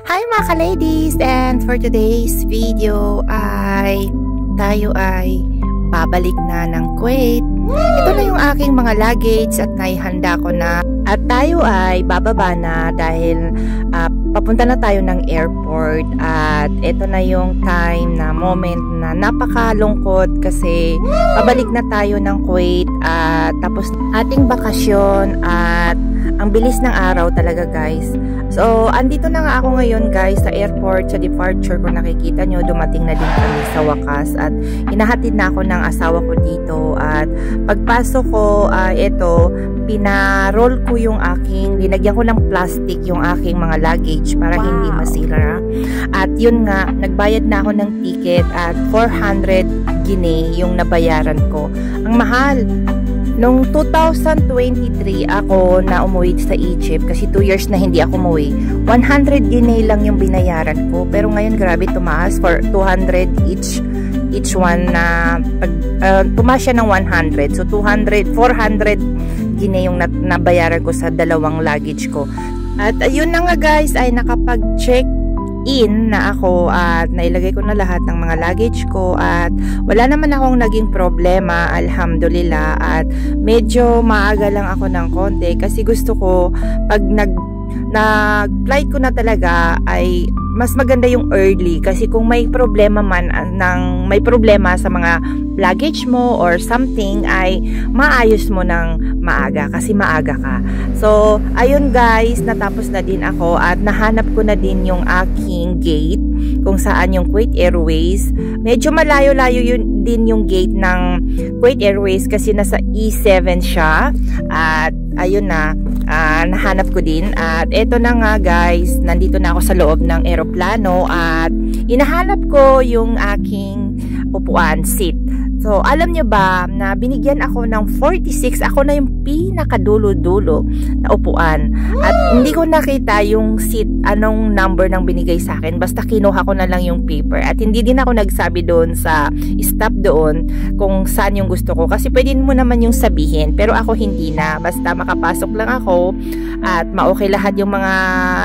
Hi mga ka-ladies, and for today's video ay tayo ay babalik na ng Kuwait. Ito na yung aking mga luggage at naihanda ko na at tayo ay bababa na dahil papunta na tayo ng airport at ito na yung time na moment na napakalungkot kasi pabalik na tayo ng Kuwait at tapos ating bakasyon at ang bilis ng araw talaga guys. So, andito na nga ako ngayon guys sa airport, sa departure ko. Nakikita nyo, dumating na din kami sa wakas at hinahatid na ako ng asawa ko dito at pagpasok ko, ito, pinaroll ko yung aking, linagyan ko ng plastic yung aking mga luggage para hindi masira. At yun nga, nagbayad na ako ng ticket at 400 guinea yung nabayaran ko. Ang mahal. Noong 2023 ako na umuwi sa Egypt kasi 2 years na hindi ako umuwi. 100 guinea lang yung binayaran ko. Pero ngayon grabe tumaas for 200 each one na tumaas siya ng 100. So 400 guinea yung nabayaran ko sa dalawang luggage ko. At ayun na nga guys ay nakapag-check in na ako at nailagay ko na lahat ng mga luggage ko at wala naman akong naging problema, alhamdulillah. At medyo maaga lang ako ng konti kasi gusto ko pag nag-flight ko na talaga ay mas maganda yung early kasi kung may problema man may problema sa mga luggage mo or something ay maayos mo ng maaga kasi maaga ka. So ayun guys, natapos na din ako at nahanap ko na din yung aking gate kung saan yung Kuwait Airways. Medyo malayo-layo din yung gate ng Kuwait Airways kasi nasa E7 siya at ayun na, nahanap ko din at eto na nga guys, nandito na ako sa loob ng aeroplano at hinahanap ko yung aking upuan, seat. So, alam nyo ba na binigyan ako ng 46, ako na yung pinakadulo-dulo na upuan. At hindi ko nakita yung seat, anong number nang binigay sa akin. Basta kinuha ko na lang yung paper. At hindi din ako nagsabi doon sa stop doon kung saan yung gusto ko. Kasi pwede mo naman yung sabihin. Pero ako hindi na. Basta makapasok lang ako at ma-okay lahat yung mga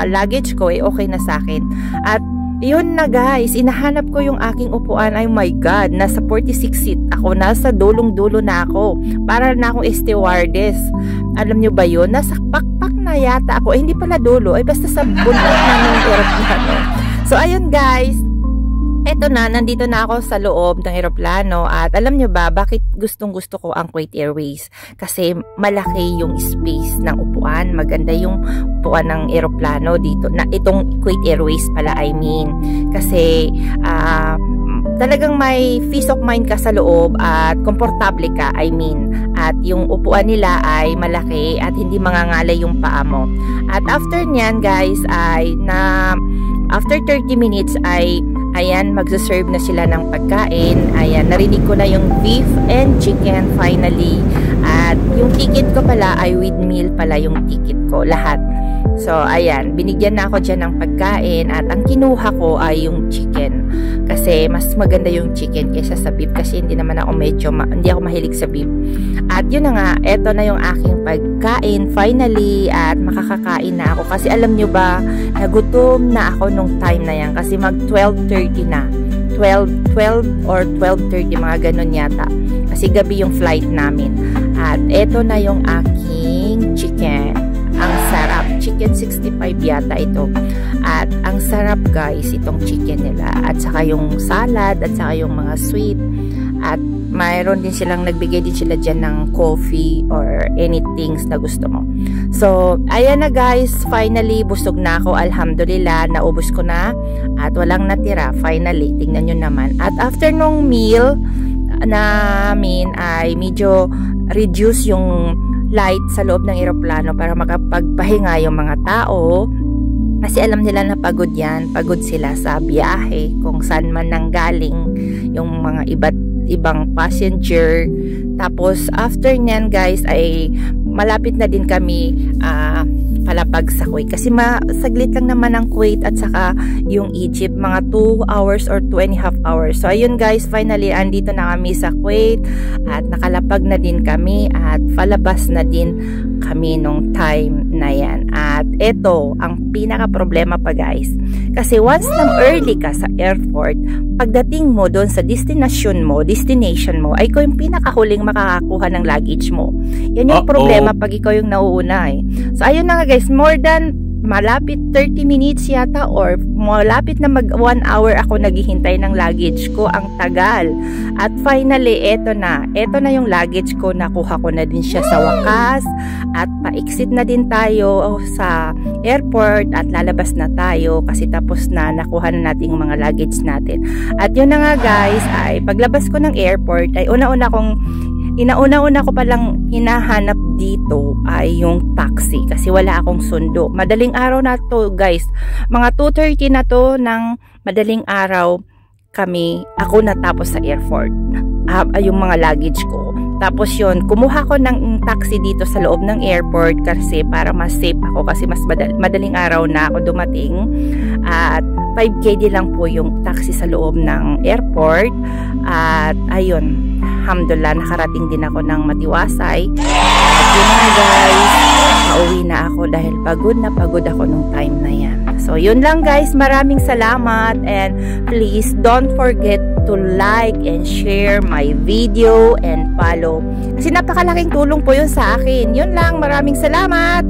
luggage ko, okay na sa akin. At yun na guys, inahanap ko yung aking upuan. Oh my God, nasa 46 seat ako. Nasa dulong-dulo na ako. Para na akong stewardess. Alam nyo ba yun? Nasa pakpak na yata ako. Hindi pala dulo. Ay basta sa bundok na ng aeroplano. So ayun guys, eto na, nandito na ako sa loob ng aeroplano at alam nyo ba bakit gustong-gusto ko ang Kuwait Airways? Kasi malaki yung space ng upuan, maganda yung upuan ng aeroplano dito, na itong Kuwait Airways pala I mean. Kasi talagang may peace of mind ka sa loob at komportable ka I mean. At yung upuan nila ay malaki at hindi mangangalay yung paa mo. At after nyan guys ay after 30 minutes ay ayan, magsaserve na sila ng pagkain. Ayan, narinig ko na yung beef and chicken finally. At yung ticket ko pala ay with meal pala yung ticket ko, lahat. So, ayan, binigyan na ako dyan ng pagkain at ang kinuha ko ay yung chicken. Kasi mas maganda yung chicken kaysa sa beef kasi hindi naman ako hindi ako mahilig sa beef. At yun na nga, eto na yung aking pagkain finally at makakakain na ako. Kasi alam nyo ba, nagutom na ako nung time na yan kasi mag 12:30 na. 12 or 12:30 mga ganun yata. Kasi gabi yung flight namin. At eto na yung aking chicken. Ang sarap. Chicken 65 yata ito. At ang sarap guys, itong chicken nila. At saka yung salad, at saka yung mga sweet. At mayroon din silang, nagbigay din sila dyan ng coffee or anything na gusto mo. So, ayan na guys. Finally, busog na ako. Alhamdulillah, naubos ko na. At walang natira. Finally, tingnan nyo naman. At after nung meal namin ay medyo reduce yung light sa loob ng eroplano para makapagpahinga yung mga tao kasi alam nila na pagod yan, pagod sila sa biyahe kung saan man nanggaling yung mga ibang passenger. Tapos after nyan guys ay malapit na din kami palapag sa Kuwait kasi saglit lang naman ang Kuwait at saka yung Egypt, mga 2 hours or 2.5 hours. So ayun guys, finally andito na kami sa Kuwait at nakalapag na din kami at palabas na din kami nung time na yan. At At ito, ang pinaka problema pa guys. Kasi once na early ka sa airport, pagdating mo doon sa destination mo, ay ikaw yung pinakahuling makakakuha ng luggage mo. Yan yung problema pag ikaw yung nauuna eh. So ayun na nga guys, more than malapit 30 minutes yata or malapit na mag 1 hour ako naghihintay ng luggage ko. Ang tagal. At finally, eto na yung luggage ko. Nakuha ko na din siya sa wakas at pa-exit na din tayo sa airport at lalabas na tayo kasi tapos na nakuha na natin yung mga luggage natin. At yun na nga guys, ay paglabas ko ng airport ay una-una ko palang hinahanap dito ay yung taxi kasi wala akong sundo. Madaling araw na to guys. Mga 2:30 na to ng madaling araw ako natapos sa airport. Yung mga luggage ko. Tapos yun, kumuha ko ng taxi dito sa loob ng airport kasi para mas safe ako kasi mas madaling araw na ako dumating. At 5KD lang po yung taxi sa loob ng airport. At ayun, alhamdulillah, nakarating din ako ng matiwasay. At yun na guys, pauwi na ako dahil pagod na pagod ako nung time na yan. So yun lang guys, maraming salamat and please don't forget to like and share my video and follow. Kasi napakalaking tulong po yun sa akin. Yun lang, maraming salamat!